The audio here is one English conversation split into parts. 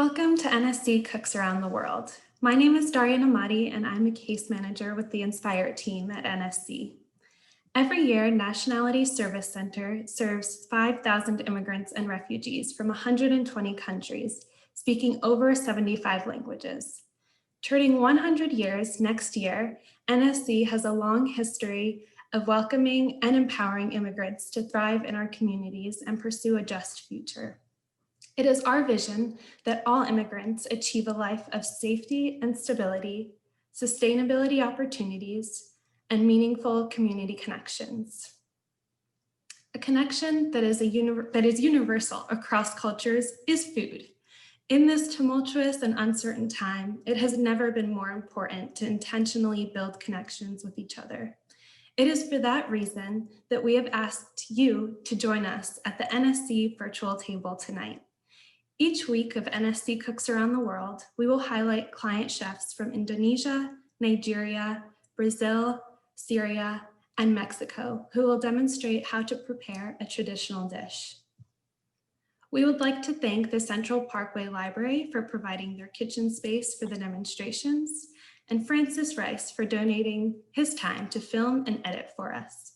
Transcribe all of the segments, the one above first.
Welcome to NSC Cooks Around the World. My name is Daria Namadi, and I'm a case manager with the Inspire team at NSC. Every year, Nationality Service Center serves 5,000 immigrants and refugees from 120 countries, speaking over 75 languages. Turning 100 years next year, NSC has a long history of welcoming and empowering immigrants to thrive in our communities and pursue a just future. It is our vision that all immigrants achieve a life of safety and stability, sustainability opportunities, and meaningful community connections. A connection that is universal across cultures is food. In this tumultuous and uncertain time, it has never been more important to intentionally build connections with each other. It is for that reason that we have asked you to join us at the NSC virtual table tonight. Each week of NSC Cooks Around the World, we will highlight client chefs from Indonesia, Nigeria, Brazil, Syria, and Mexico, who will demonstrate how to prepare a traditional dish. We would like to thank the Central Parkway Library for providing their kitchen space for the demonstrations, and Francis Rice for donating his time to film and edit for us.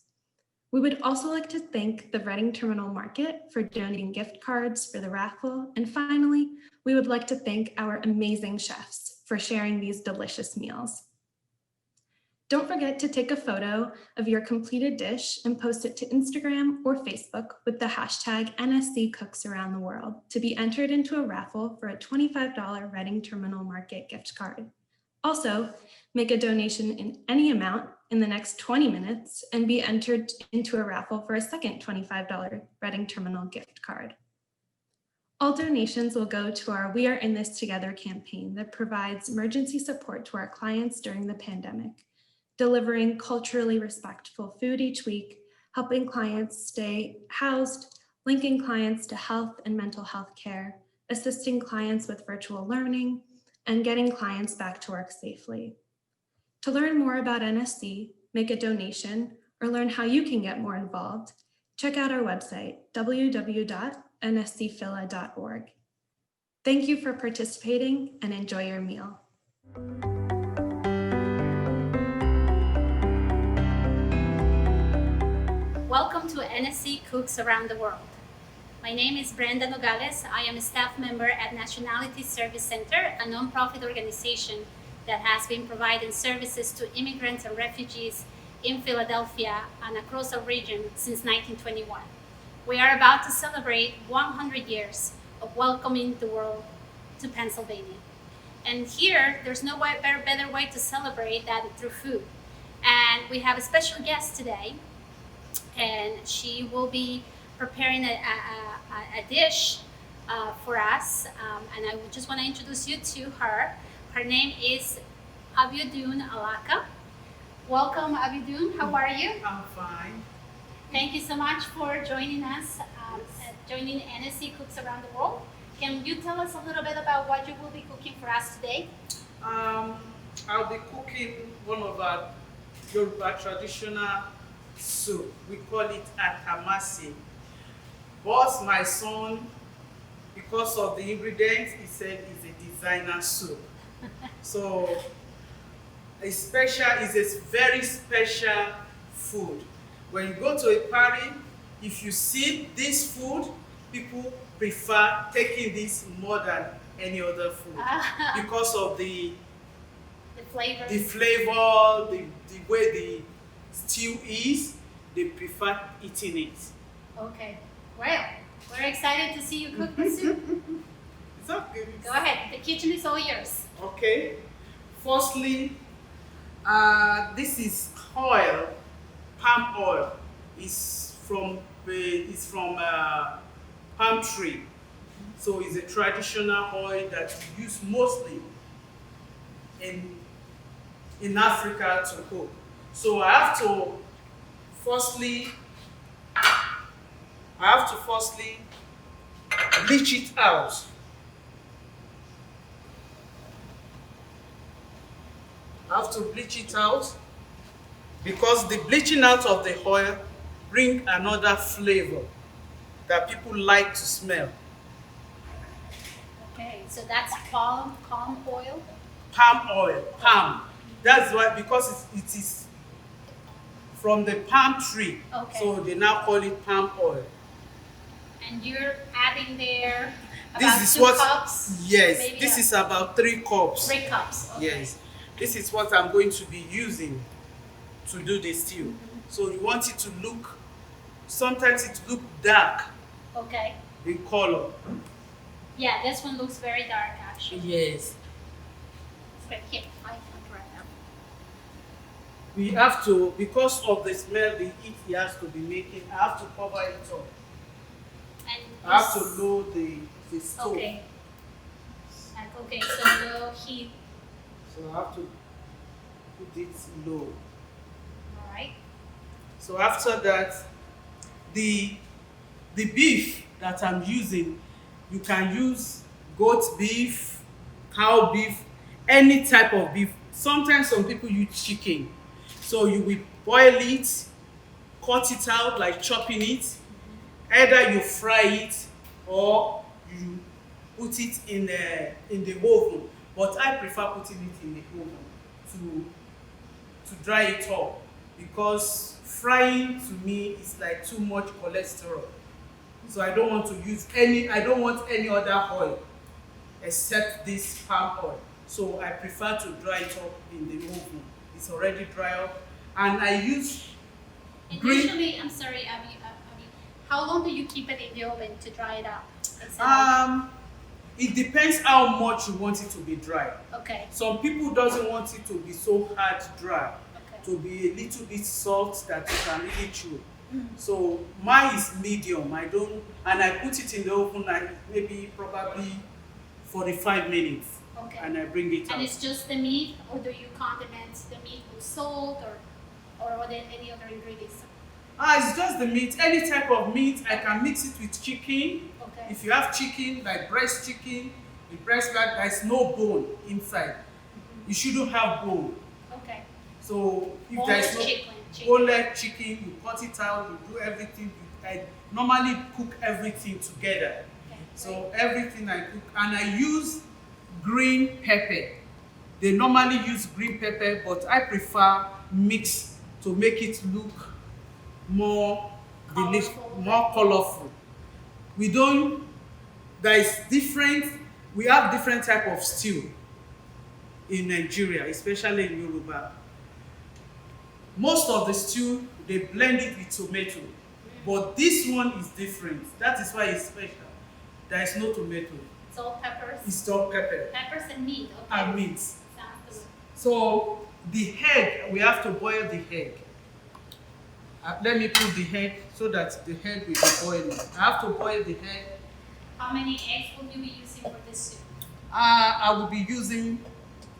We would also like to thank the Reading Terminal Market for donating gift cards for the raffle. And finally, we would like to thank our amazing chefs for sharing these delicious meals. Don't forget to take a photo of your completed dish and post it to Instagram or Facebook with the hashtag NSC Cooks Around the World to be entered into a raffle for a $25 Reading Terminal Market gift card. Also, make a donation in any amount in the next 20 minutes and be entered into a raffle for a second $25 Reading Terminal gift card. All donations will go to our We Are In This Together campaign that provides emergency support to our clients during the pandemic, delivering culturally respectful food each week, helping clients stay housed, linking clients to health and mental health care, assisting clients with virtual learning, and getting clients back to work safely. To learn more about NSC, make a donation, or learn how you can get more involved, check out our website, www.nscphila.org. Thank you for participating and enjoy your meal. Welcome to NSC Cooks Around the World. My name is Brenda Nogales. I am a staff member at Nationality Service Center, a nonprofit organization that has been providing services to immigrants and refugees in Philadelphia and across our region since 1921. We are about to celebrate 100 years of welcoming the world to Pennsylvania. And here, there's no better way to celebrate than through food. And we have a special guest today, and she will be preparing a dish for us, and I just want to introduce you to her. Her name is Abiodun Alaka. Welcome, Abiodun. How are you? I'm fine. Thank you so much for joining us, joining NSC Cooks Around the World. Can you tell us a little bit about what you will be cooking for us today? I'll be cooking one of our Yoruba traditional soup. We call it atamasi. But my son, because of the ingredients, he said it's a designer soup. So it's a very special food. When you go to a party, if you see this food, people prefer taking this more than any other food because of the flavor, the way the stew is. They prefer eating it. Okay. Well, we're excited to see you cook the soup. It's okay. Go ahead. The kitchen is all yours. Okay. Firstly, this is oil, palm oil. It's from palm tree. So it's a traditional oil that's used mostly in Africa to cook. So I have to firstly bleach it out. I have to bleach it out because the bleaching out of the oil brings another flavor that people like to smell. Okay. Okay, so that's palm oil. Palm oil, palm. That's why, because it is from the palm tree. Okay. So they now call it palm oil. And you're adding there This about is 2 what, cups. yes, maybe this is about 3 cups. 3 cups. Okay. Yes, this is what I'm going to be using to do the stew. So you want it to look, sometimes it look dark Okay. in color. Yeah, this one looks very dark actually. Yes. It's great. Here, I can try that. We have to, because of the smell, the heat he has to be making, I have to cover it up. And I have to this- lower the stove. Okay. Okay, so low heat. So I have to put it low. All right. So after that, the beef that I'm using, you can use goat beef, cow beef, any type of beef. Sometimes some people use chicken. So you will boil it, cut it out like chopping it. Either you fry it or you put it in the oven. But I prefer putting it in the oven to dry it up, because frying to me is like too much cholesterol. So I don't want any other oil except this palm oil. So I prefer to dry it up in the oven. It's already dry up, and I use And green. usually, I'm sorry, Abby, how long do you keep it in the oven to dry it up? It depends how much you want it to be dry. Okay. Some people doesn't want it to be so hard dry, Okay. to be a little bit soft that you can really chew. So mine is medium. I put it in the oven like maybe probably 45 minutes, Okay. and I bring it And out. it's just the meat, or do you condiment the meat with salt or are there any other ingredients? It's just the meat. Any type of meat. I can mix it with chicken. Okay. If you have chicken, like breast chicken, the breast like there's no bone inside. You shouldn't have bone. Okay. So if Boneless there's no chicken. boneless chicken, you cut it out, you do everything. I normally cook everything together. Okay. So everything I cook, and I use green pepper. They normally use green pepper, but I prefer mix to make it look more delicious, Colorful. more colorful. There is different, we have different type of stew in Nigeria, especially in Yoruba. Most of the stew, they blend it with tomato, but this one is different. That is why it's special. There is no tomato. It's all peppers. It's all pepper Peppers and meat. Okay. and meat. Sounds good. So the egg, we have to boil the egg. Let me put the egg so that the egg will be boiling. I have to boil the egg. How many eggs will you be using for this soup? I will be using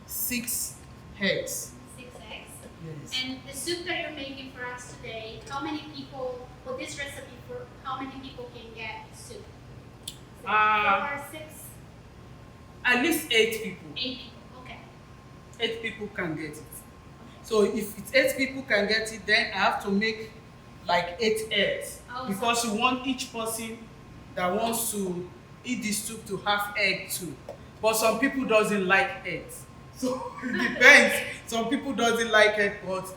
6 eggs. 6 eggs. Yes. And the soup that you're making for us today, how many people, for this recipe, for how many people can get soup? 4 or 6? At least 8 people. 8 people, okay. 8 people can get it. So if it's 8 people can get it, then I have to make like 8 eggs. Oh, Because you want each person that wants to eat this soup to have egg too. But some people doesn't like eggs. So it depends. Some people doesn't like egg, but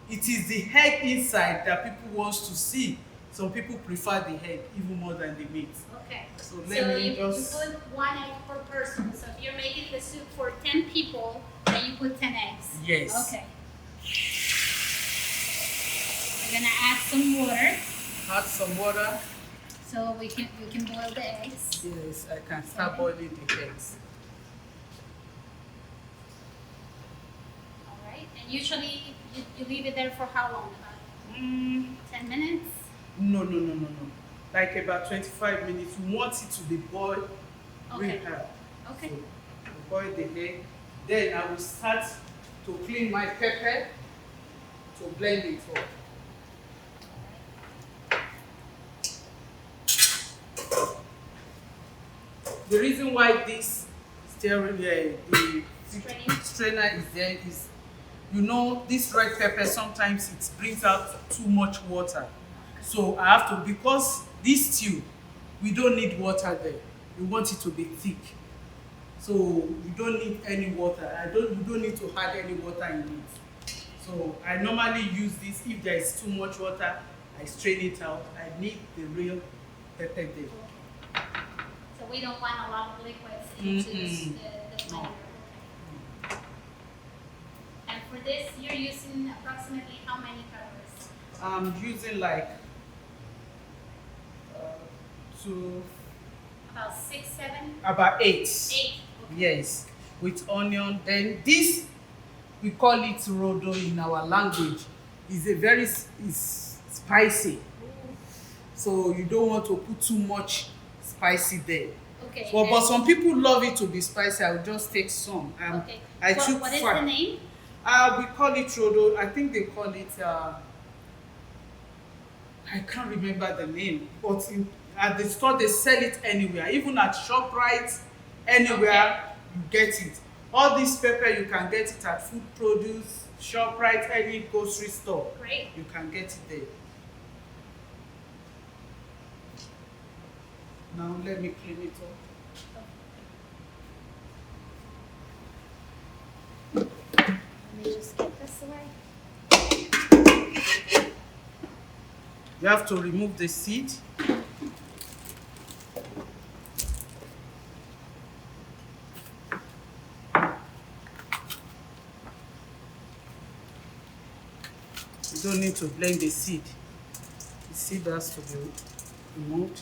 it is the egg inside that people wants to see. Some people prefer the egg even more than the meat. Okay. So So let me you just. put 1 egg per person. So if you're making the soup for 10 people, then you put 10 eggs. Yes. Okay. We're gonna add some water Add some water. so we can boil the eggs. Yes, I can start boiling the eggs. All right. And usually you leave it there for how long? About 10 minutes? No. Like about 25 minutes. You want it to be boiled really Okay. hard. Okay. So you boil the egg. Then I will start to clean my pepper to blend it up. The reason why this the strainer is there is, you know, this red pepper sometimes it brings out too much water. So I have to, because this stew, we don't need water there. We want it to be thick. So you don't need any water. You don't need to add any water in it. So I normally use this. If there is too much water, I strain it out. I need the real pepper there. So we don't want a lot of liquids into Mm-mm. the blender. No. Okay. And for this, you're using approximately how many peppers? I'm using like two, About 6, 7, about 8. 8. Okay. Yes, with onion. Then this, we call it rodo in our language. It's spicy. So you don't want to put too much spicy there. Okay. Well, but some people love it to be spicy. I will just take some. Okay. I took What is 5. the name? We call it rodo. I think they call it. I can't remember the name, but at the store they sell it anywhere, even at ShopRite, anywhere you get it. All this pepper you can get it at food produce, ShopRite, any grocery store. Great. You can get it there. Now let me clean it up. Let me just get this away. You have to remove the seed. You don't need to blend the seed. The seed has to be removed.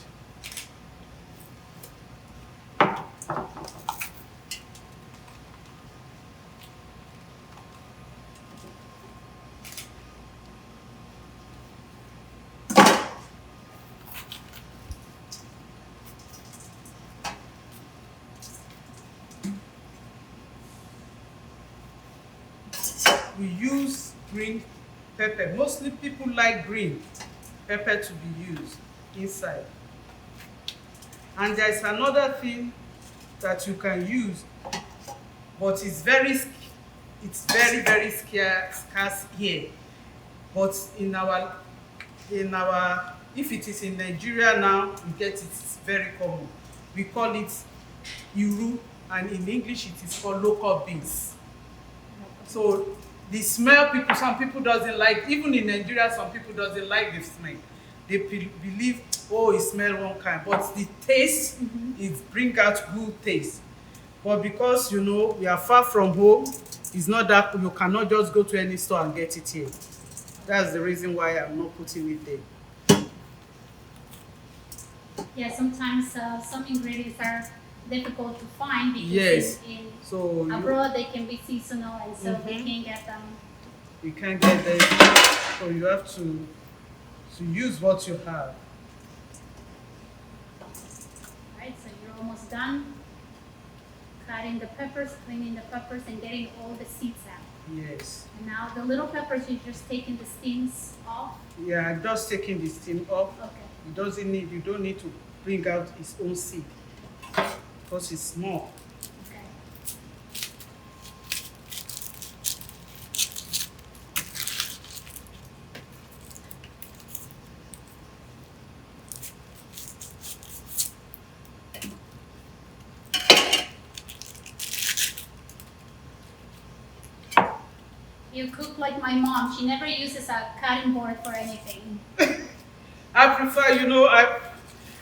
We use green pepper. Mostly people like green pepper to be used inside. And there's another thing that you can use, but it's very scarce here. But if it is in Nigeria now, you get it. It's very common. We call it iru, and in English it is called local beans. So the smell, some people doesn't like, even in Nigeria, some people doesn't like the smell. They believe, oh, it smells one kind, but the taste, it brings out good taste. But because, we are far from home, it's not that you cannot just go to any store and get it here. That's the reason why I'm not putting it there. Yeah, sometimes some ingredients are difficult to find because Yes. in So abroad they can be seasonal, and so they can't get them. you can't get them, so you have to use what you have. Right, so you're almost done cutting the peppers, cleaning the peppers, and getting all the seeds out. Yes. And now the little peppers, you're just taking the stems off. Yeah, I'm just taking the steam off. Okay. You don't need to bring out its own seed because it's small. Okay. You cook like my mom. She never uses a cutting board for anything. I prefer,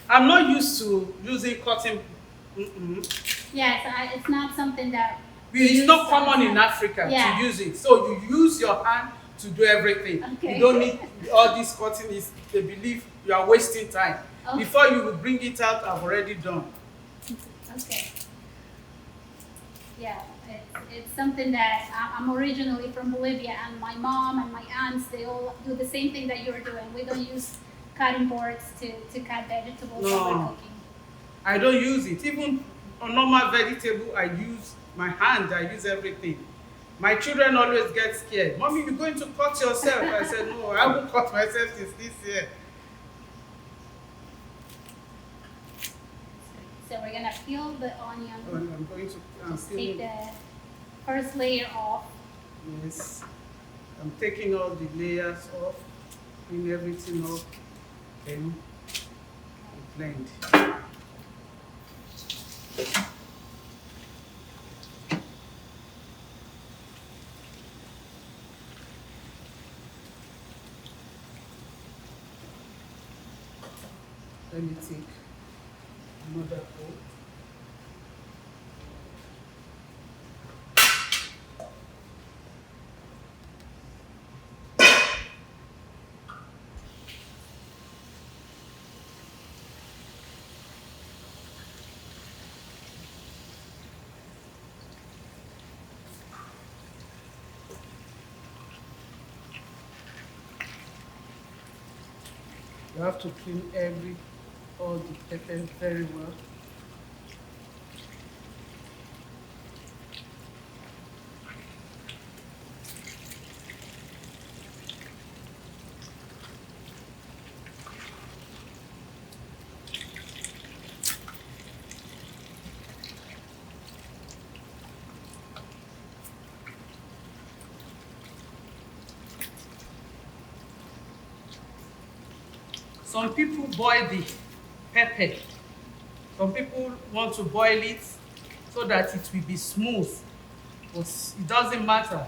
I'm not used to using cotton. Yeah, it's not something that It's not common in Africa Yeah. to use it. So you use your hand to do everything. Okay. You don't need all this cotton. They believe you are wasting time. Okay. Before you will bring it out, I've already done. Okay. Yeah, it's something that I'm originally from Bolivia, and my mom and my aunts, they all do the same thing that you're doing. We don't use cutting boards to cut vegetables when we're No. cooking. I don't use it. Even on normal vegetable, I use my hand. I use everything. My children always get scared. Mommy, you're going to cut yourself. I said, no, I won't cut myself since this year. So we're gonna peel the onion. I'm going to Just peel take it. the first layer off. Yes. I'm taking all the layers off, clean everything off, then blend. Let me take another bowl. You have to clean all the pepper very well. Some people boil the pepper. Some people want to boil it so that it will be smooth, but it doesn't matter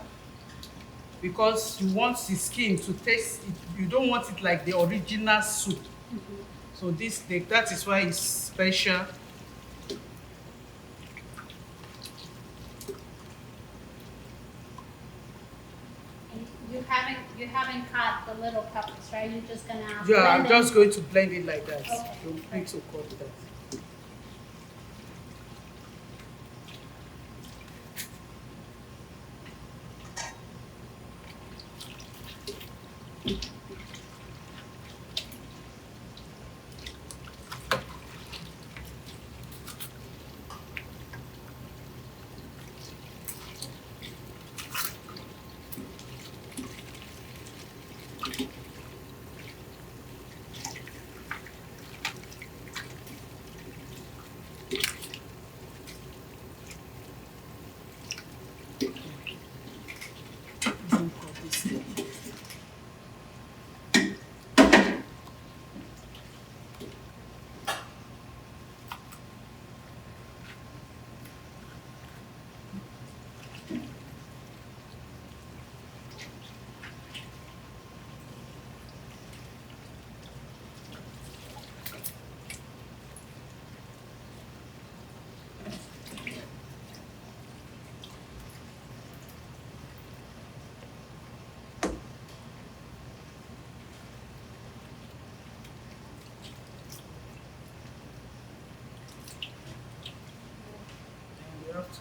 because you want the skin to taste it. You don't want it like the original soup. So that is why it's special. And you haven't cut the little peppers, right? You're just gonna Yeah, I'm blend just them. going to blend it like that. Okay. Don't need to cut that. Don't cut this thing. And we have to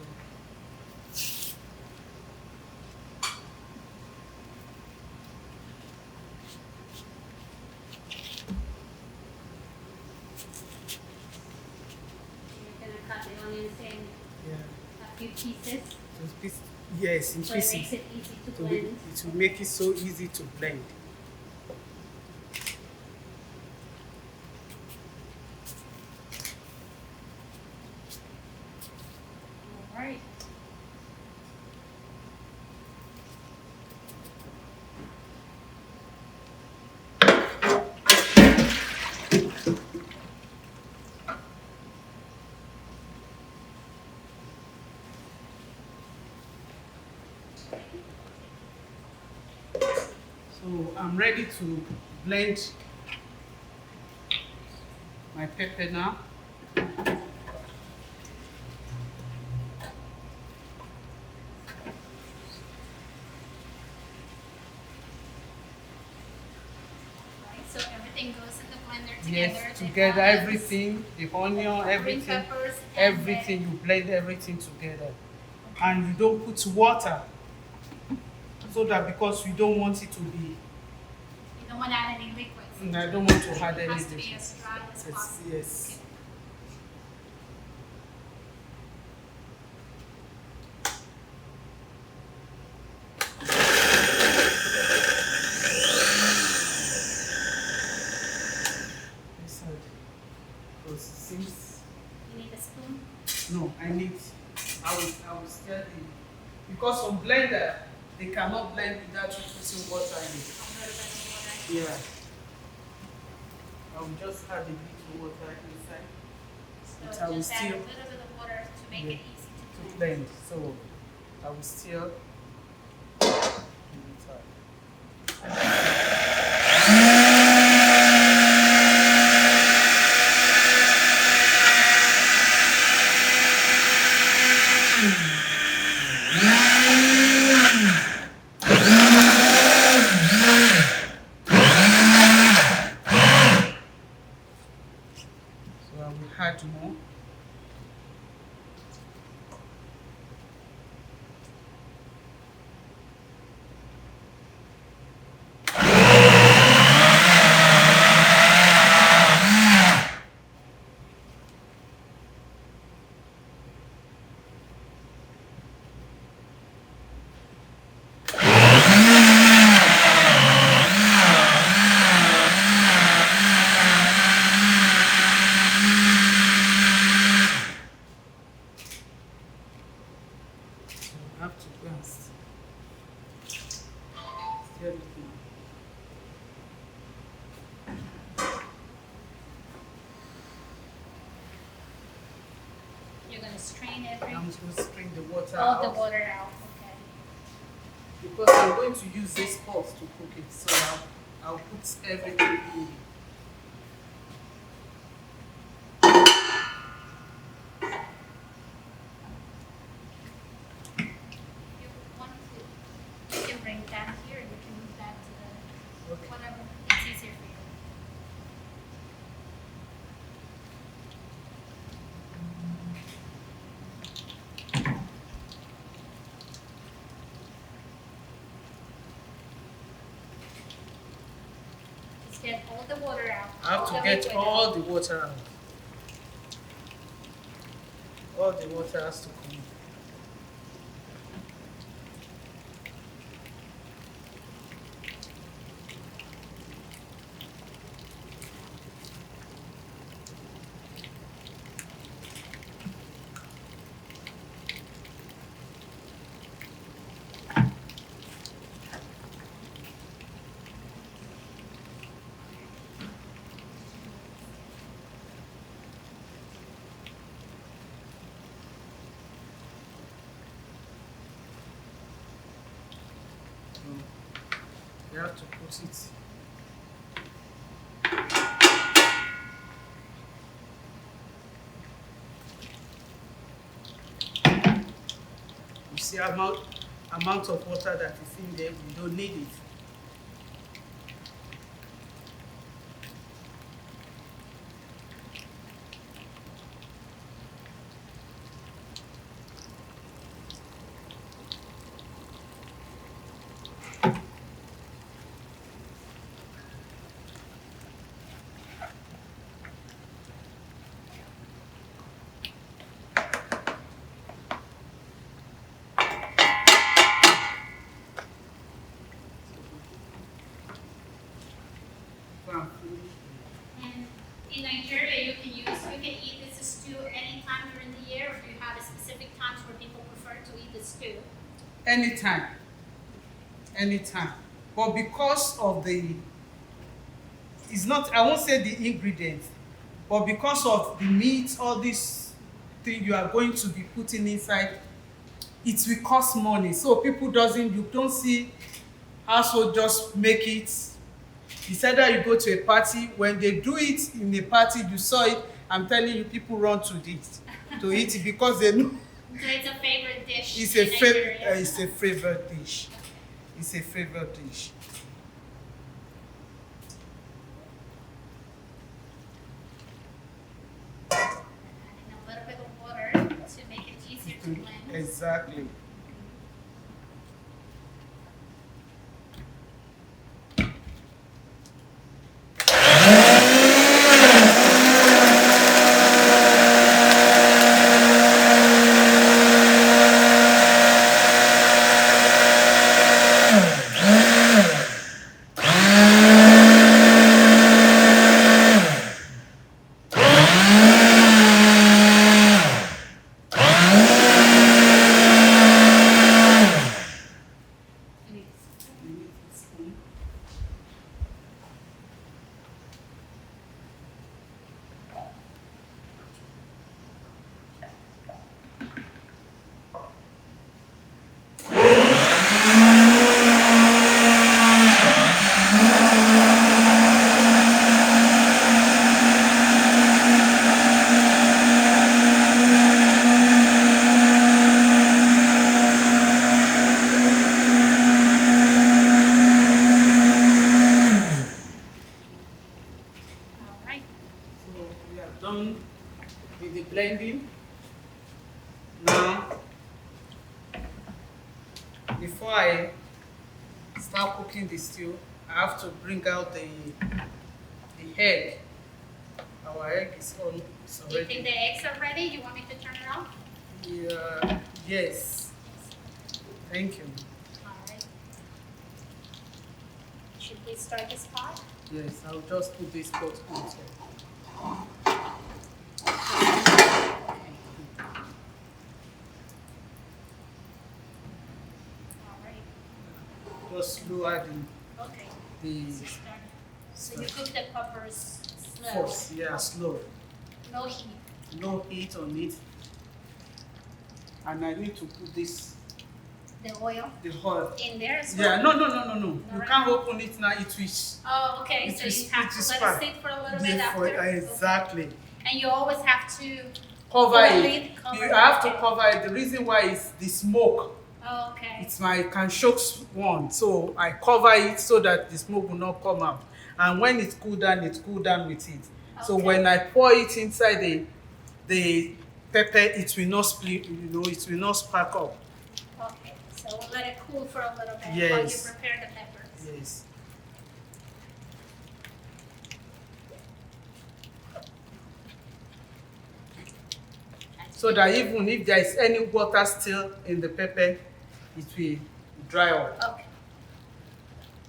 You're gonna cut the onions in yeah. a few pieces, Yes, in so it makes pieces. it easy to To blend. it will make it so easy to blend. All right. So I'm ready to blend my pepper now. Right, so everything goes in the blender together. Yes, the together, onions, everything, the onion, green everything, peppers, and everything, you blend everything together. And you don't put water, so that because we don't want it to be, you don't want to add any liquids. and I don't want to add It has to anything. be as dry as Yes, possible. yes. This side. Because it seems, You need a spoon. no, I will stir the, because on blender, they cannot blend without you putting water in it. A little bit of water. Yeah. I will just add a little water inside But So I will just add a still- little bit of water to make Yeah. it easy to to blend. blend. So I will still. have to go and stir it now. You're going to strain I'm every, just going to strain the water all out the water out. Okay. because I'm going to use this pot to cook it. So I'll put everything in. You want to, you can bring that here and you can move that to the, Okay. whatever. It's easier for you. Just get all the water out. I have all to the get liquid all out. the water out. All the water has to come. You have to put it. You see amount of water that is in there, we don't need it. Go and finish. And in Nigeria, you can eat this stew anytime during the year, or do you have a specific times where people prefer to eat the stew? Anytime. Anytime. But because of it's not, I won't say the ingredients, but because of the meat, all this thing you are going to be putting inside, it will cost money. So you don't see household just make it. It's either you go to a party, when they do it in a party, you saw it, I'm telling you, people run to eat it because they know So it's a favorite dish it's in Nigeria. it's a favorite dish. It's a favorite dish. Adding a little bit of water to make it easier to blend. Exactly. You need a spoon. All right. So we are done with the blending. Now, before I start cooking the stew, I have to bring out the egg. Our egg is on. It's Do you think already. the eggs are ready? You want me to turn it off? Yeah. Yes. Thank you. All right. Should we start this pot? Yes, I'll just put this pot on top. just lower Okay. the So start. So you cook the peppers slow. first. Yeah, slow. No heat. No heat on it. And I need to put this, The oil the oil. in there as well. Yeah, no. You Alright. can't open it now, it will. Oh, okay. It So is- you have it to is let fine. it sit for a little bit Yeah, after. exactly. Okay. And you always have to Cover put a it. lid, cover You it. have to Okay. cover it. The reason why is the smoke. Oh, okay. It's my Kanshok's one, so I cover it so that the smoke will not come out. And when it cool down with it. So Okay. when I pour it inside the pepper, it will not split. It will not spark up. Okay. So we'll let it cool for a little bit while you Yes. prepare the peppers. Yes. So that even if there is any water still in the pepper, it will dry up. Okay.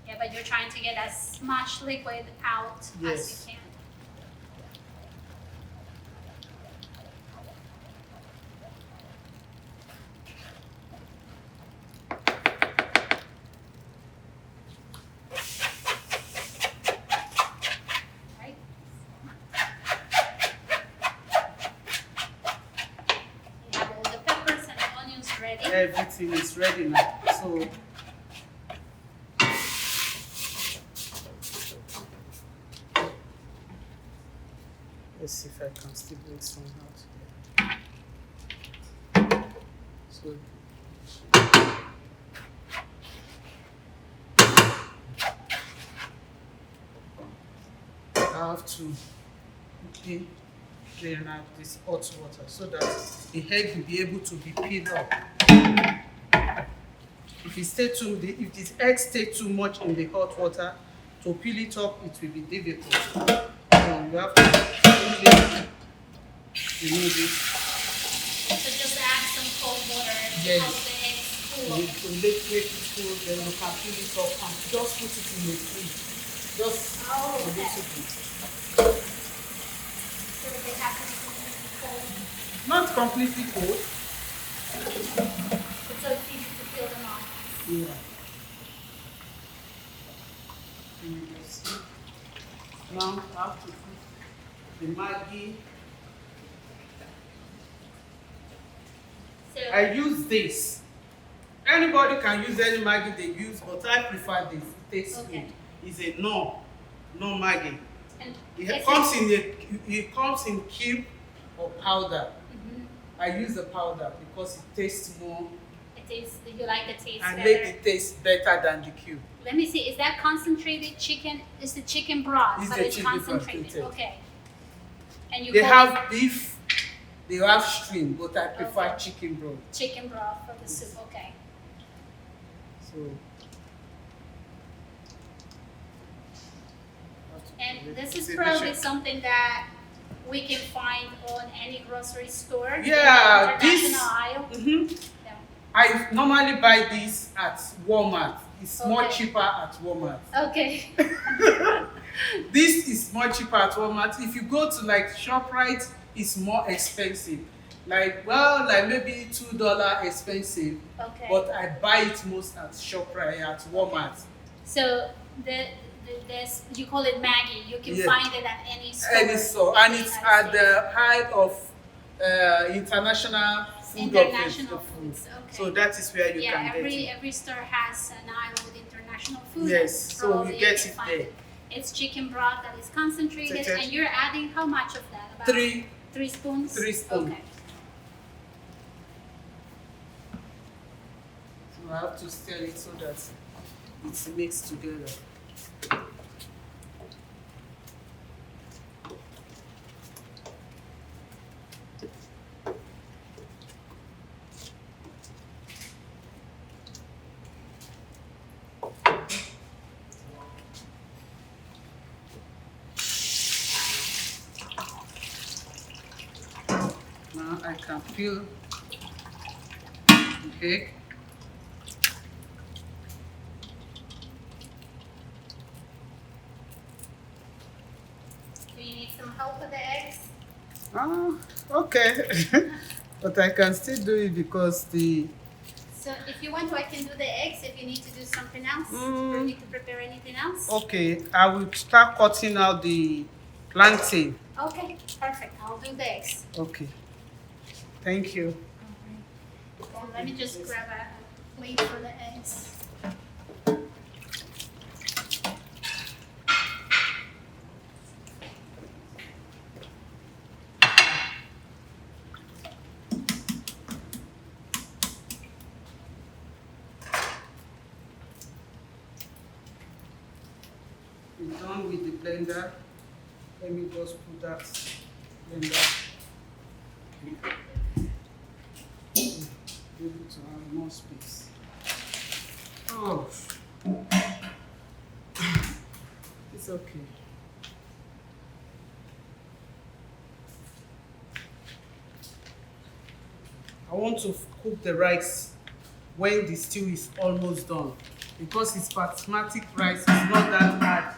Yeah, but you're trying to get as much liquid out as Yes. you can. Right? You have all the peppers and the onions ready. Everything is ready now. So let's see if I can still bring some out here. So I have to quickly drain out this hot water so that the egg will be able to be peeled up. If the egg stay too much in the hot water, to peel it up, it will be difficult. So you have to quickly remove it. So just add some cold water to Yes. help the eggs cool. To make it cool, then you can peel it up and just put it in the fridge. Just Oh, a okay. little bit. So they have to be cold. Not completely cold. It's so easy to peel them off. Yeah. And you see. Now I have to put the Maggi. So I use this. Anybody can use any Maggi they use, but I prefer this. It tastes Okay. good. It's a no Maggi. and It comes in cube or powder. Mhm. I use the powder because it tastes more. It tastes. You like the taste And better. make the taste better than the cube. Let me see. Is that concentrated chicken? Is the chicken broth? It's but the it's chicken concentrated. concentrated. Okay. And you They call have beef, they have shrimp, but I prefer Okay. chicken broth. it chicken broth for the soup. Okay. So. And this is See, probably Bishop. something that we can find on any grocery store. Yeah, in the this- international aisle. Mhm. Yeah. I normally buy this at Walmart. It's more Okay. cheaper at Walmart. Okay. This is more cheaper at Walmart. If you go to like ShopRite, it's more expensive. Like maybe $2 expensive, Okay. but I buy it most at ShopRite at Walmart. So this you call it Maggie. You can Yeah. find it at any store. And it's so, in and the it's United at States. the height of international food International of foods. Okay. So that is where you yeah, can get it. every store has an aisle with international food. Yes, and so you probably get can it find there. It's chicken broth that is concentrated, Concentrated. and you're adding how much of that? About 3 spoons. 3 spoons. Okay. So I have to stir it so that it's mixed together. Now I can peel the egg. Do you need some help with the eggs? Ah, okay. But I can still do it because the So if you want to, I can do the eggs if you need to do something else. Mm. Or need to prepare anything else. Okay, I will start cutting out the plantain. Okay, perfect. I'll do the eggs. Okay. Thank you. Well, let me just grab a plate for the eggs. We're done with the blender. Let me just put that blender. Able to have more space. Oh, it's okay. I want to cook the rice when the stew is almost done because it's basmati rice. It's not that hard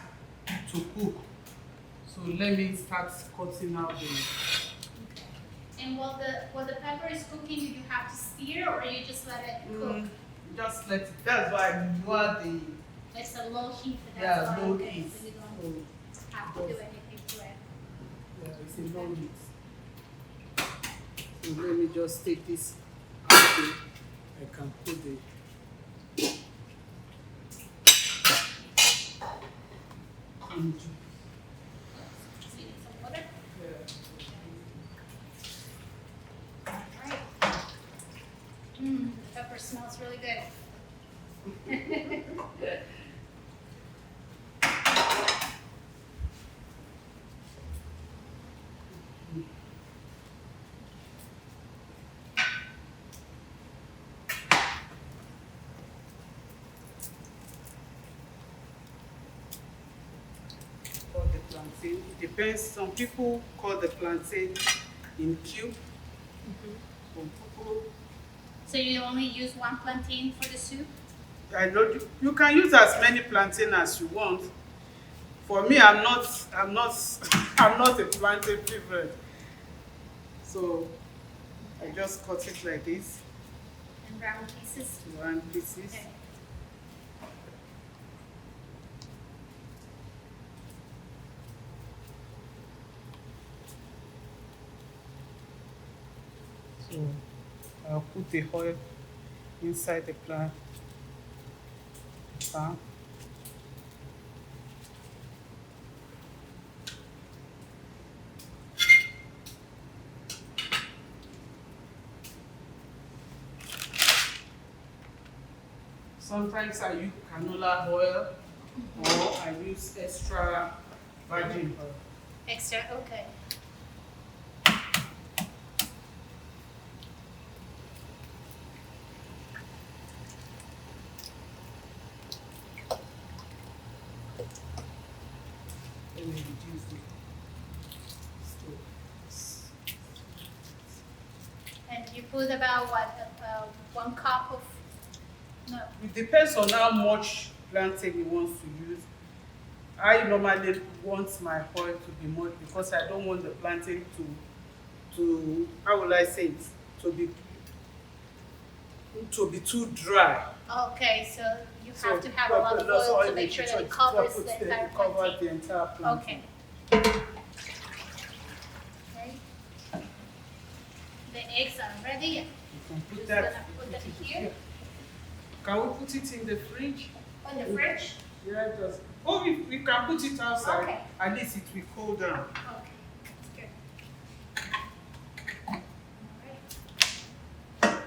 to cook. So let me start cutting out the. And while the pepper is cooking, do you have to stir or you just let it cook? Just let it. That's why you are the. It's a low heat. Yeah, That's why, low okay, heat. so you So, don't have to do anything to it. yeah, it's a low heat. So let me just take this out here. I can put the. Into. So you need some water? Yeah. Alright. The pepper smells really good. Call the plantain. It depends. Some people call the plantain in cube. Some people. So you only use one plantain for the soup? I know you can use as many plantain as you want. For me, I'm not I'm not a plantain favorite. So I just cut it like this, In round pieces? round pieces. Okay. So I'll put the oil inside the pan. Sometimes I use canola oil or I use extra virgin oil. Extra, okay. Let me reduce the stove. And you put about what, 1 cup of, no, It depends on how much plantain he wants to use. I normally want my oil to be more because I don't want the plantain to how will I say it to be too dry. okay, so you So, have to have a lot of oil to make sure that it covers puts the entire cover plantain. the entire plantain. Okay. Okay. The eggs are ready. You can put Just that. gonna put them here. Can we put it in the fridge? On the fridge? Yeah, just. Oh, we can put it outside. Okay. At least it will cool down. Okay, that's good. All right.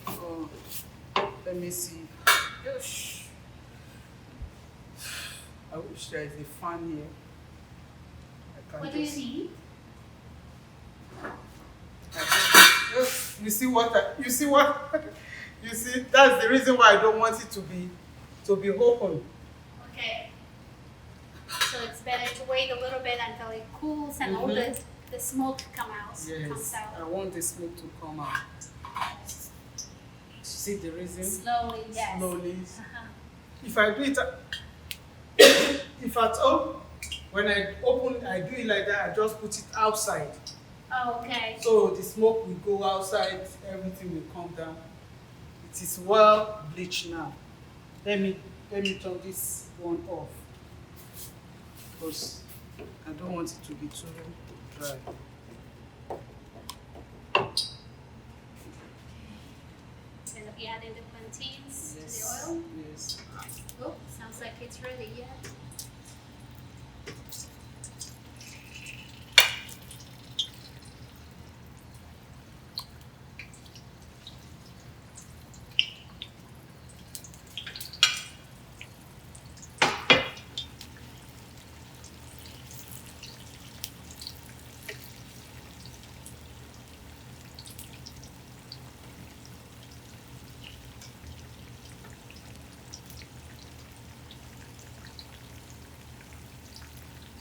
Oh, let me see. Yes. I wish there is a fan here. I can What do you just- need? Yes, you see what? You see what? You see, that's the reason why I don't want it to be open. Okay. So it's better to wait a little bit until it cools and all the smoke comes Yes, I out. want the smoke to come out. See the reason? Slowly, yes. Slowly. Uh-huh. If I do it, if at all, when I open, I do it like that. I just put it outside. Oh, okay. So the smoke will go outside, everything will come down. It is well bleached now. Let me turn this one off because I don't want it to be too dry. Gonna be adding the plantains to the Yes. oil. Yes. Oh, sounds like it's ready, yeah.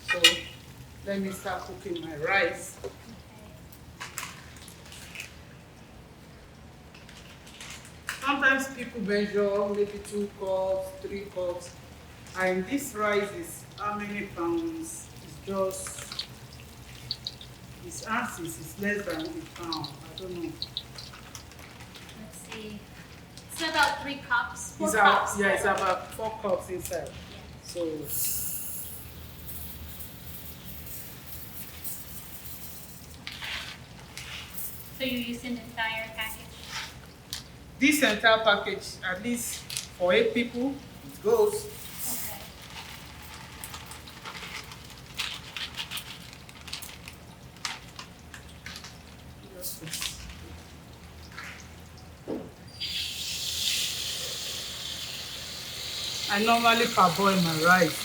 So let me start cooking my rice. Okay. Sometimes people measure maybe 2 cups, 3 cups, and this rice is how many pounds? It's just its ounces is less than a pound. I don't know. Let's see. It's about 3 cups. 4 It's cups. yeah, it's about 4 cups inside. Yeah. So So you're using the entire package? this entire package, at least for 8 people, it goes. Okay. I normally parboil my rice.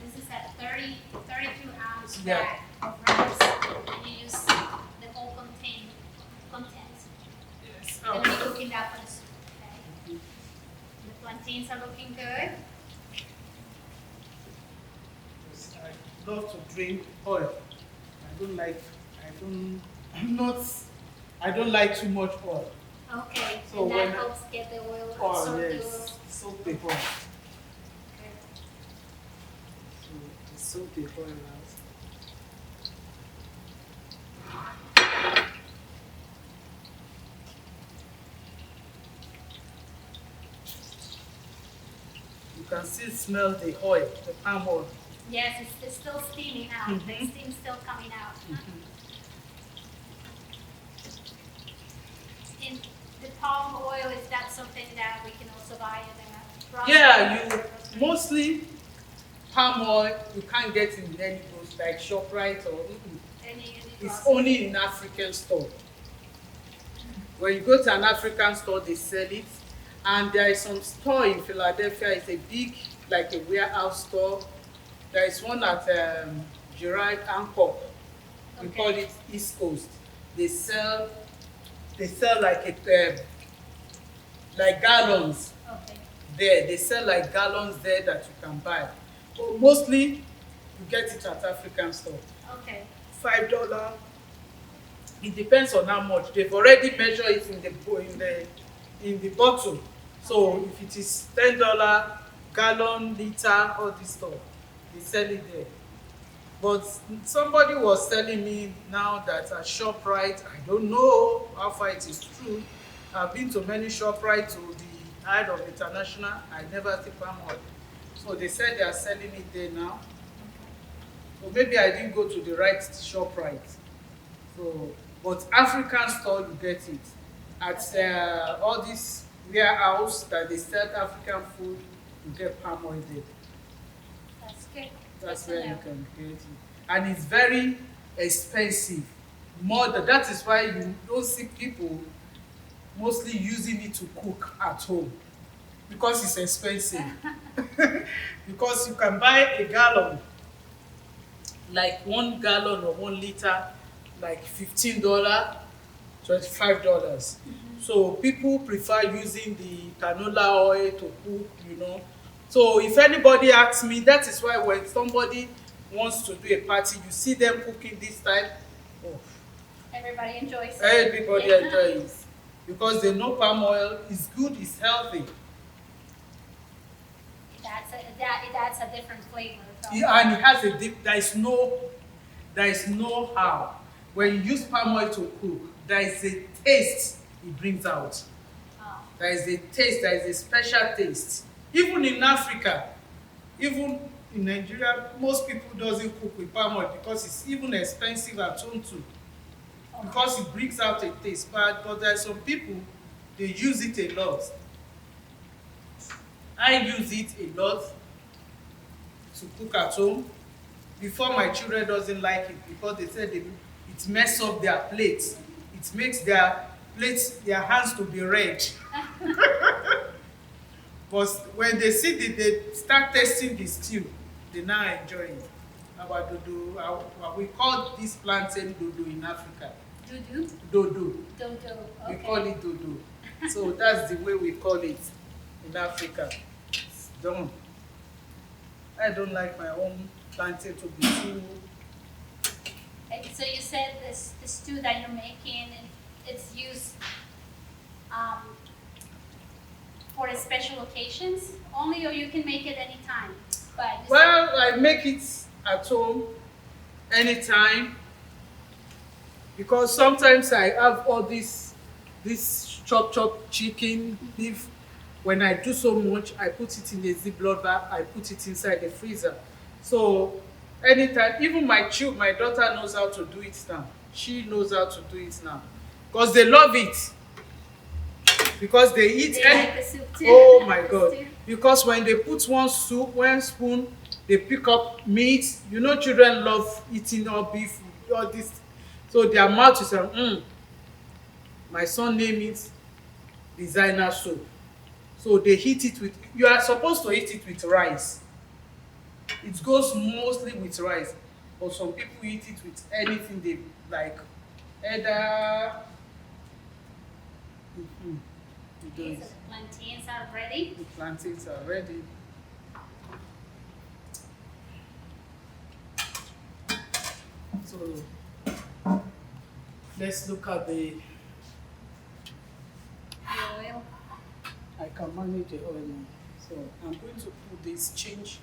This is a 32-ounce Yeah. bag of rice. And you use the whole contents. Yes. Gonna be cooking that for the soup, okay? The plantains are looking good. I love to drink oil. I don't like too much oil. Okay, So and that when helps get the oil, Oh absorb the oil. yes, soak the oil. Okay. So I soak the oil out. You can still smell the oil, the palm oil. Yes, it's still steaming out. The Mhm. steam's still coming out. And the palm oil, is that something that we can also buy in a grocery? Yeah, store? mostly palm oil you can't get in any grocery like ShopRite or Any it's grocery. only in African store. When you go to an African store, they sell it. And there is some store in Philadelphia, it's a big, like a warehouse store. There is one at Gerard Hancock. We Okay. call it East Coast. They sell like gallons Okay. there. They sell like gallons there that you can buy. But mostly you get it at African store. Okay. $5. It depends on how much. They've already measured it in the bottle. So if it is $10 gallon, liter, all this stuff, they sell it there. But somebody was telling me now that at ShopRite, I don't know how far it is true. I've been to many ShopRite to the Height of International. I never see palm oil. So they said they are selling it there now. So maybe I didn't go to the right ShopRite. So, but African store you get it. At all these warehouse that they sell African food, you get palm oil there. That's good. That's Good to where you know. can get it. And it's very expensive. That is why you don't see people mostly using it to cook at home. Because it's expensive. Because you can buy a gallon, like 1 gallon or 1 liter, like $15, $25. So people prefer using the canola oil to cook. So if anybody asks me, that is why when somebody wants to do a party, you see them cooking this type, oh, Everybody enjoys it. everybody Yeah. enjoys it. Because they know palm oil is good, it's healthy. It adds a different flavor. From And it has there is no there is no how. When you use palm oil to cook, there is a taste it brings out. Oh, There is a taste, there is a special taste. Even in Africa, even in Nigeria, most people doesn't cook with palm oil because it's even expensive at home too. Because it brings out a taste. But there are some people, they use it a lot. I use it a lot to cook at home. Before, my children doesn't like it because they said it mess up their plates. It makes their plates, their hands to be red. But when they see they start tasting the stew, they now enjoy it. Our dodo, we call this plantain dodo in Africa. Dudu? Dodo. Dodo. We Okay. call it dodo. So that's the way we call it in Africa. It's done. I don't like my own plantain to be too. So you said the stew that you're making, it's used for special occasions only, or you can make it anytime? But you Well, I make it at home anytime because sometimes I have all this chop chicken, beef. When I do so much, I put it in a Ziploc bag, I put it inside the freezer. So anytime, even my daughter knows how to do it now. She knows how to do it now because they love it. Because they eat they like the soup too. oh my The god, stew. because when they put one spoon, they pick up meat. You know, children love eating all beef, all this, so their mouth is my son name it designer soup. So they eat it with, you are supposed to eat it with rice. It goes mostly with rice, but some people eat it with anything they like. Either Okay, so the plantains are ready. the plantains are ready. So let's look at the. The oil. I can manage the oil now. So I'm going to put this change.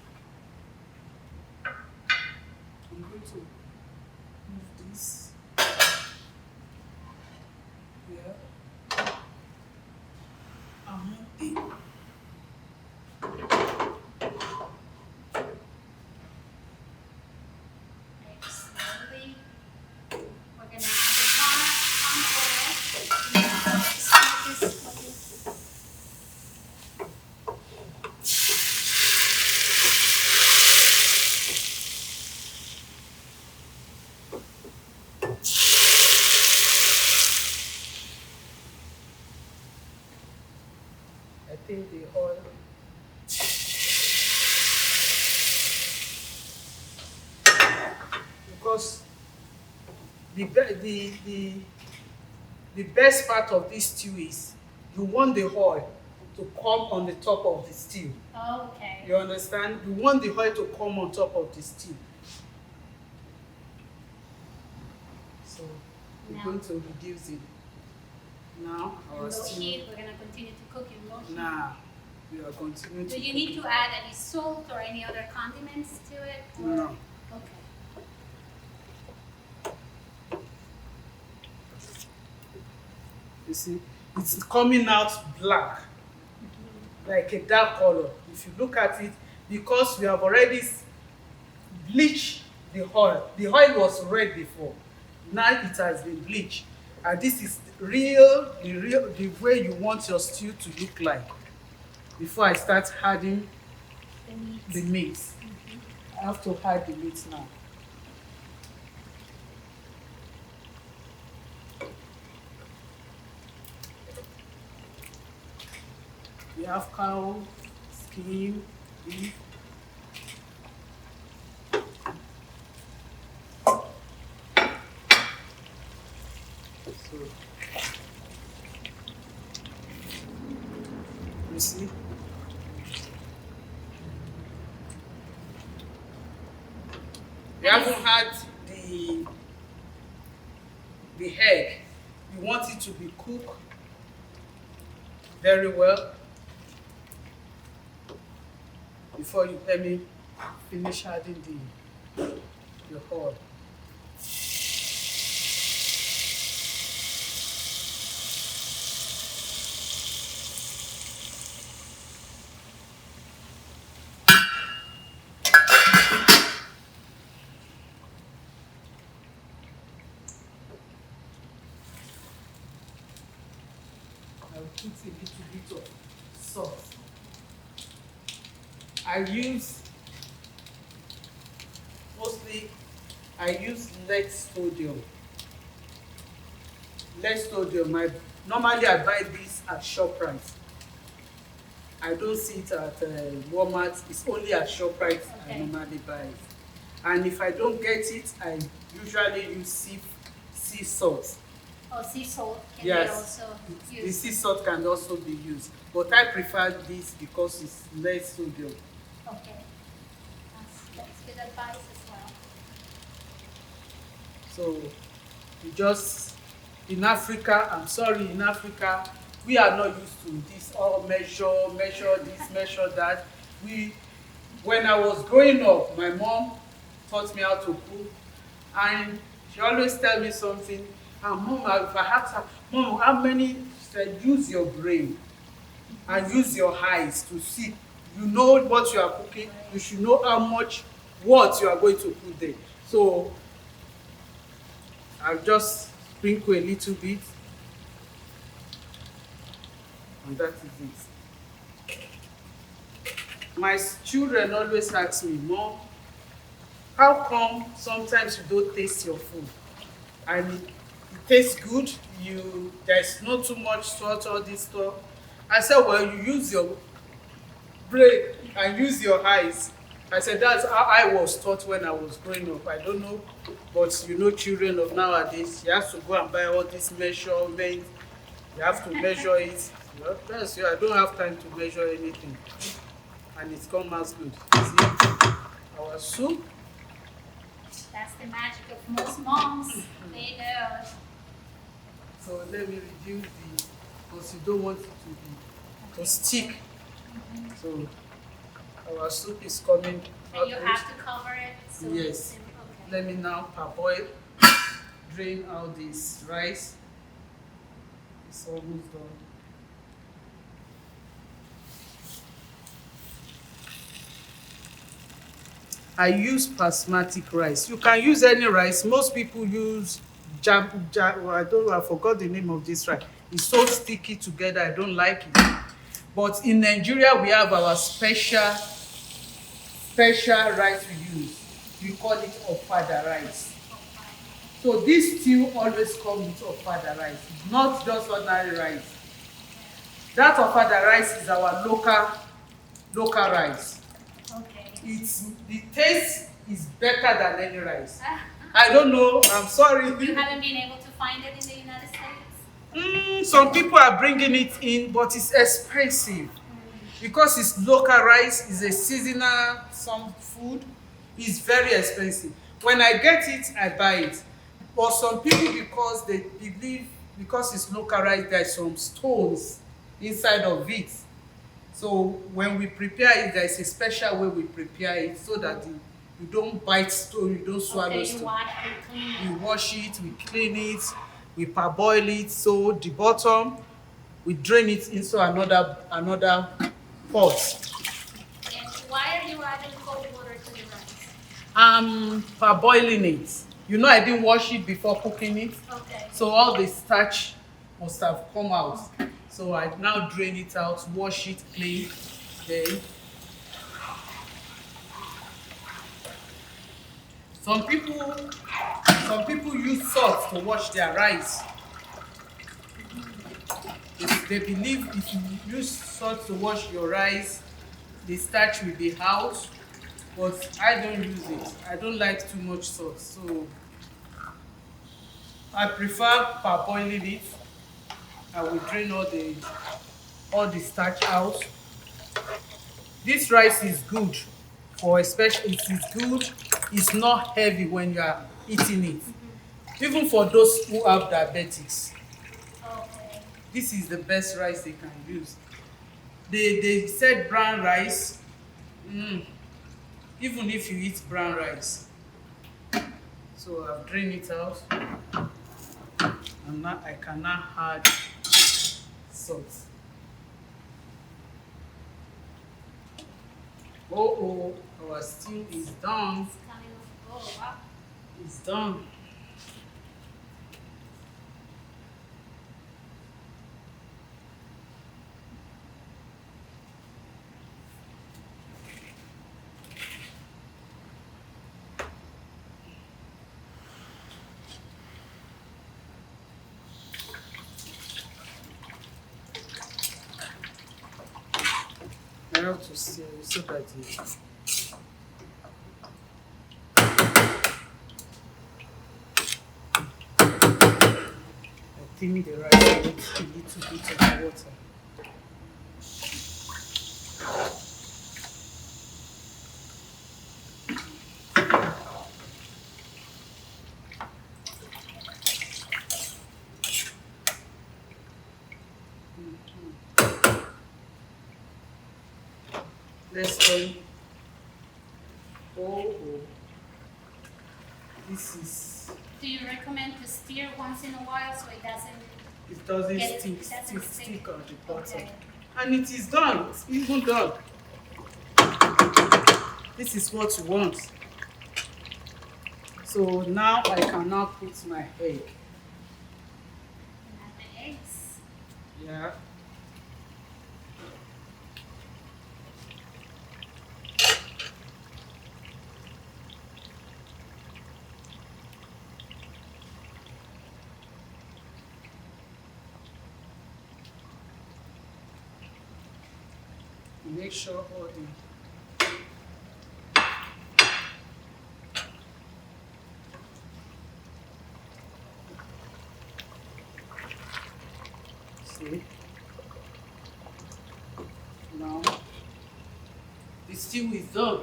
I'm going to move this here. Very slowly. We're gonna add the palm oil. Smoke is smoking. I think the oil. Because the best part of this stew is you want the oil to come on the top of the stew. Okay. You understand? You want the oil to come on top of the stew. So we're Now. going to reduce it. Now In our low stew. heat, we're gonna continue to cook in low heat. Now we are continuing Do to you cook need it. to add any salt or any other condiments to it? Or? No. Okay. You see, it's coming out black, like a dark color. If you look at it, because we have already bleached the oil. The oil was red before. Now it has been bleached, and this is the way you want your stew to look like. Before I start adding The meat. the meat, I have to add the meat now. We have cow, skin, beef. So, you see? We haven't had the egg. You want it to be cooked very well before you let me finish adding the oil. put a little bit of salt. I use mostly lead sodium. Lead sodium. Normally I buy this at ShopRite. I don't see it at Walmart. It's only at ShopRite I Okay. normally buy it. And if I don't get it, I usually use sea salt. Oh, sea salt can be Yes, also the used. sea salt can also be used, but I prefer this because it's less sodium. Okay. That's good advice as well. So you just in Africa, I'm sorry, in Africa, we are not used to this all measure this, measure that. When I was growing up, my mom taught me how to cook, and she always tell me something. And mom, if I ask her, mom, how many? She said, use your brain and use your eyes to see. You know what you are cooking. You should know how much what you are going to put there. So I'll just sprinkle a little bit, and that is it. My children always ask me, Mom, how come sometimes you don't taste your food? And it tastes good, there's not too much salt, all this stuff. I said, well, you use your brain and use your eyes. I said, that's how I was taught when I was growing up. I don't know, but you know, children of nowadays, you have to go and buy all this measurement. You have to measure it. Well, that's I don't have time to measure anything, and it comes out good. See, our soup. That's the magic of most moms. They know. So let me reduce because you don't want it to stick. So our soup is coming out. And you have to cover it. So Yes. Okay. Let me now parboil, drain out this rice. It's almost done. I use basmati rice. You can use any rice. Most people use well, I don't know, I forgot the name of this rice. It's so sticky together, I don't like it. But in Nigeria, we have our special rice we use. We call it ofada rice. So this stew always comes with ofada rice, not just ordinary rice. That ofada rice is our local rice. Okay. The taste is better than any rice. I don't know, I'm sorry. You haven't been able to find it in the United States? Some people are bringing it in, but it's expensive. Because it's local rice, it's a seasonal some food, it's very expensive. When I get it, I buy it. But some people, because they believe, because it's local rice, there's some stones inside of it. So when we prepare it, there's a special way we prepare it so that you don't bite stone, you don't swallow Okay, stone. you wash it, clean it. We wash it, we clean it, we parboil it. So the bottom, we drain it into another pot. And why are you adding cold water to the rice? I'm parboiling it. You know, I didn't wash it before cooking it. Okay. So all the starch must have come out. So I now drain it out, wash it clean. Then some people use salt to wash their rice. They believe if you use salt to wash your rice, the starch will be out. But I don't use it. I don't like too much salt. So I prefer parboiling it. I will drain all the starch out. This rice is good especially it is good. It's not heavy when you are eating it. Even for those who have diabetics, Okay. this is the best rice they can use. They said brown rice, even if you eat brown rice. So I've drained it out, and now I can now add salt. Oh, our stew is done. It's coming off. Oh, wow. It's done. have to stir it so that I think the rice needs a little bit of water. Let's turn. Oh, this is. Do you recommend to stir once in a while so it doesn't Stick on the bottom. Okay. And it is done. It's even done. This is what you want. So now I can now put my egg. And add the eggs. Yeah. Make sure all the see now the stew is done.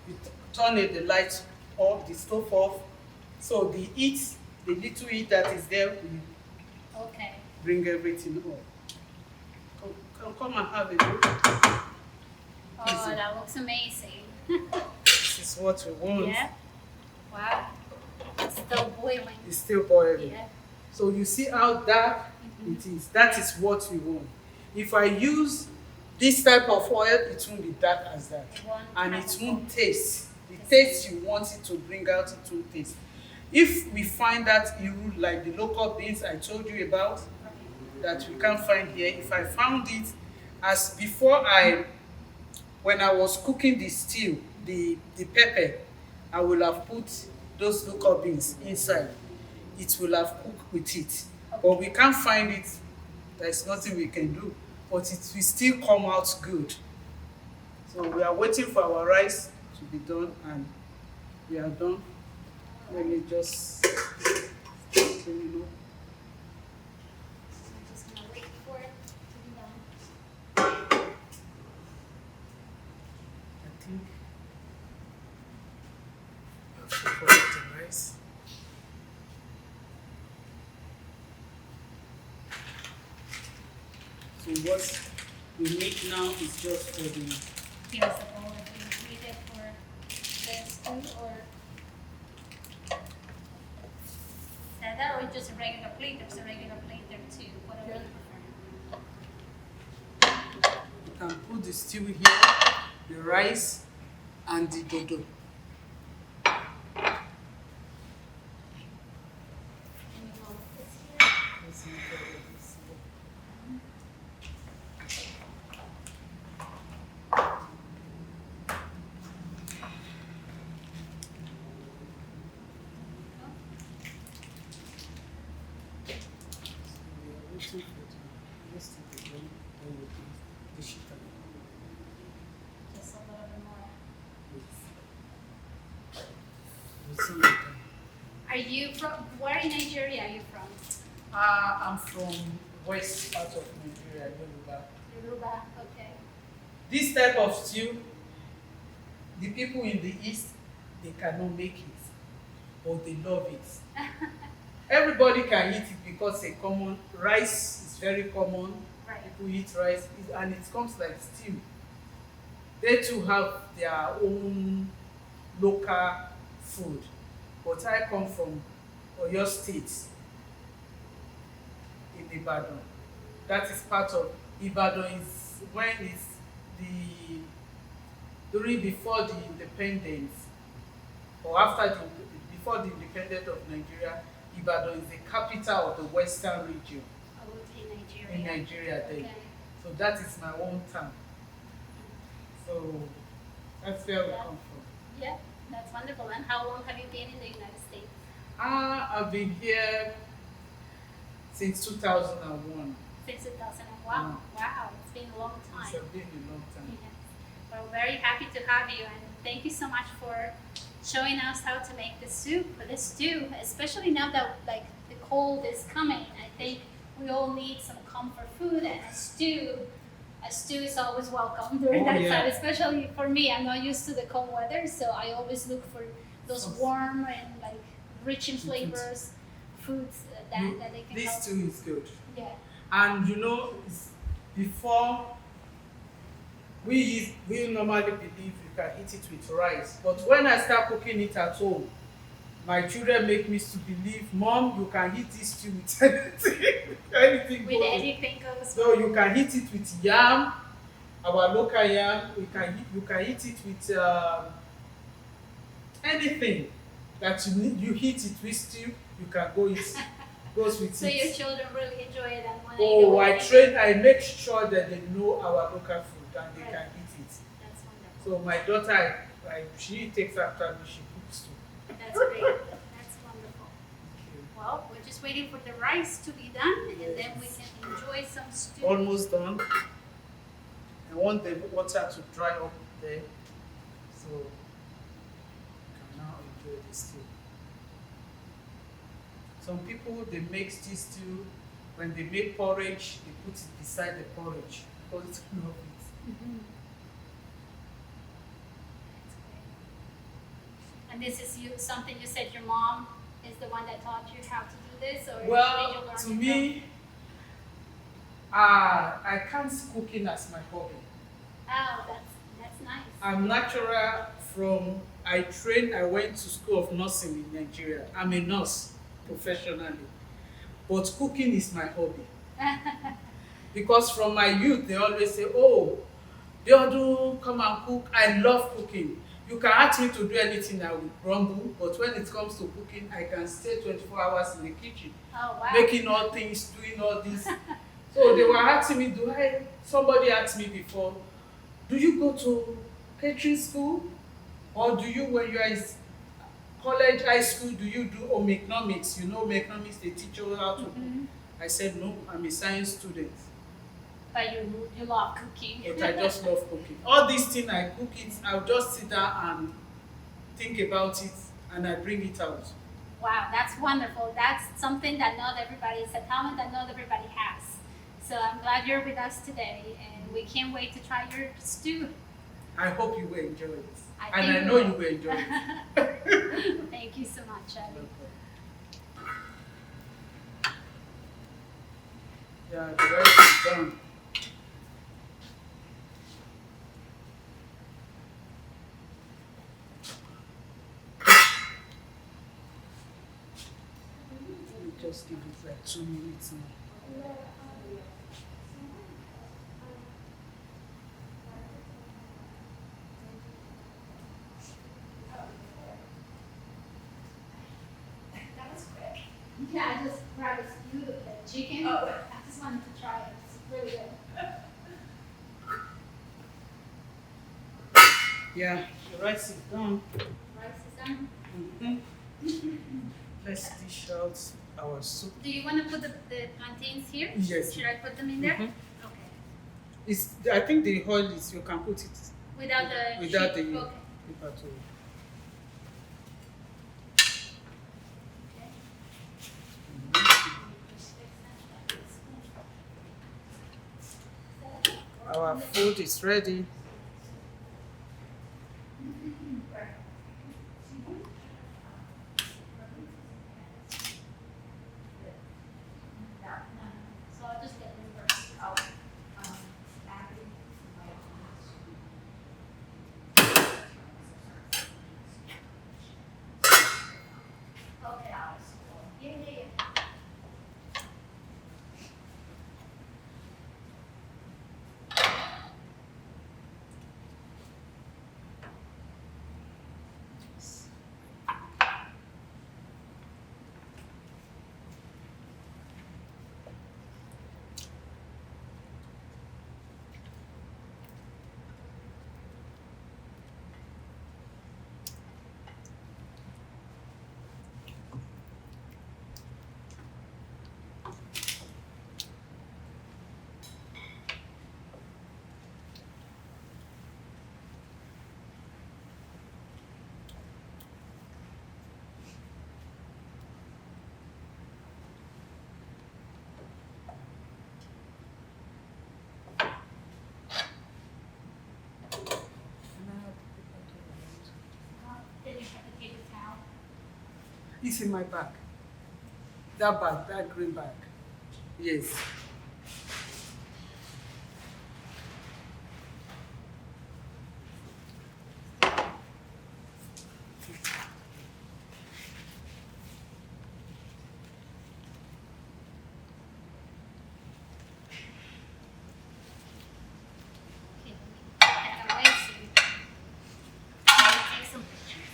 You turn the light off, the stove off, so the little heat that is there will Okay. bring everything up. Come and have a look. Oh, Easy. that looks amazing. This is what we want. Yeah. Wow. It's still boiling. It's still boiling. Yeah. So you see how dark it is. That is what we want. If I use this type of oil, it won't be dark as that. And it won't taste. The taste you want it to bring out, it won't taste. If we find that you like the local beans I told you about, that we can't find here, if I found it as before when I was cooking the stew, the pepper, I will have put those local beans inside. It will have cooked with it. But we can't find it. There's nothing we can do. But it will still come out good. So we are waiting for our rice to be done, and we are done. Let me just let me know. I'm just gonna wait for it to be done. I think I'll separate the rice. So what we need now is just for the Here's the bowl that we needed for this too, or that or just a regular plate. There's a regular plate there too, whatever you prefer. you can put the stew here, the rice, and the dodo. And you want this here. Let's look at this. So we are waiting for the rest of the done, then we'll dish it out. Just a little bit more. We'll see it done. Are you from, where in Nigeria are you from? I'm from west part of Nigeria, Yoruba. Yoruba, okay. This type of stew, the people in the east, they cannot make it, but they love it. Everybody can eat it because a common rice is very common. Right. People eat rice, and it comes like stew. They too have their own local food, but I come from Oyo State in Ibadan. That is part of Ibadan. Is when it's before the independence, or after before the independence of Nigeria. Ibadan is the capital of the western region Oh, in Nigeria. in Nigeria then. Okay. So that is my hometown. So that's where we come from. Yeah, that's wonderful. And how long have you been in the United States? I've been here since 2001. Since 2001. Wow, it's been a long time. It's been a long time. Yes. We're very happy to have you, and thank you so much for showing us how to make the soup, the stew, especially now that like the cold is coming. I think we all need some comfort food, and a stew. A stew is always welcome during that time, especially for me. I'm not used to the cold weather, so I always look for those warm and like rich in flavors foods that they can This help. stew is good. Yeah. And you know, before we normally believe you can eat it with rice, but when I start cooking it at home, my children make me to believe, Mom, you can eat this stew with anything. Anything With goes. anything goes. So you can eat it with yam, our local yam. You can eat it with anything that you need. You heat it with stew. You can go it goes with So it. your children really enjoy it and want to Oh, eat it. I make sure that they know our local food and they Right. can eat it. That's wonderful. So my daughter, she takes after me, she cooks too. That's great. That's wonderful. Well, we're just waiting for the rice to be done, and then we can enjoy some stew. Almost done. I want the water to dry up there, so you can now enjoy the stew. Some people, they make this stew, when they make porridge, they put it beside the porridge because it's full of it. Mhm. That's great. And this is something you said your mom is the one that taught you how to do this, or did you Well, learn to it me, I can't cooking as my hobby. Oh, that's nice. I'm natural from, I went to school of nursing in Nigeria. I'm a nurse professionally. But cooking is my hobby. Because from my youth, they always say, oh, Biodu, come and cook. I love cooking. You can ask me to do anything, I will grumble. But when it comes to cooking, I can stay 24 hours in the kitchen. Oh, wow. Making all things, doing all this. So they were asking me, somebody asked me before, do you go to catering school? Or do you, when you are in college, high school, do you do home economics? You know, home economics, they teach you how to cook. I said, no, I'm a science student. But you love cooking. But I just love cooking. All these things, I cook it, I'll just sit down and think about it, and I bring it out. Wow, that's wonderful. That's something that not everybody, it's a talent that not everybody has. So I'm glad you're with us today, and we can't wait to try your stew. I hope you will enjoy it. I And think I we know will. you will enjoy it. Thank you so much, Abby. Yeah, the rice is done. Let me just give it like 2 minutes now. That was quick. Yeah, I just grabbed a stew of the chicken. Oh. I just wanted to try it. It's really good. Yeah, the rice is done. Rice is done. Let's dish out our soup. Do you want to put the plantains here? Yes. Should I put them in there? Mhm. Okay. I think the oil is, you can put it Without the without sheet? the Okay. paper too. Our food is ready. So I'll just get them first. Okay. Yeah, yeah, yeah. It's in my bag. That bag, that green bag. Yes. Okay, I can wait so take some pictures.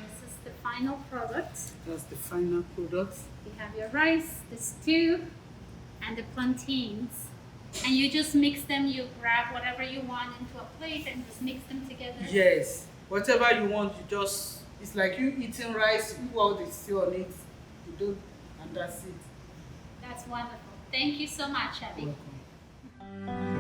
This is the final product. That's the final product. You have your rice, the stew, and the plantains. And you just mix them, you grab whatever you want into a plate and just mix them together. Yes. Whatever you want, you just, it's like you eating rice, you put all the stew on it, you do, and that's it. That's wonderful. Thank you so much, Abby. Welcome.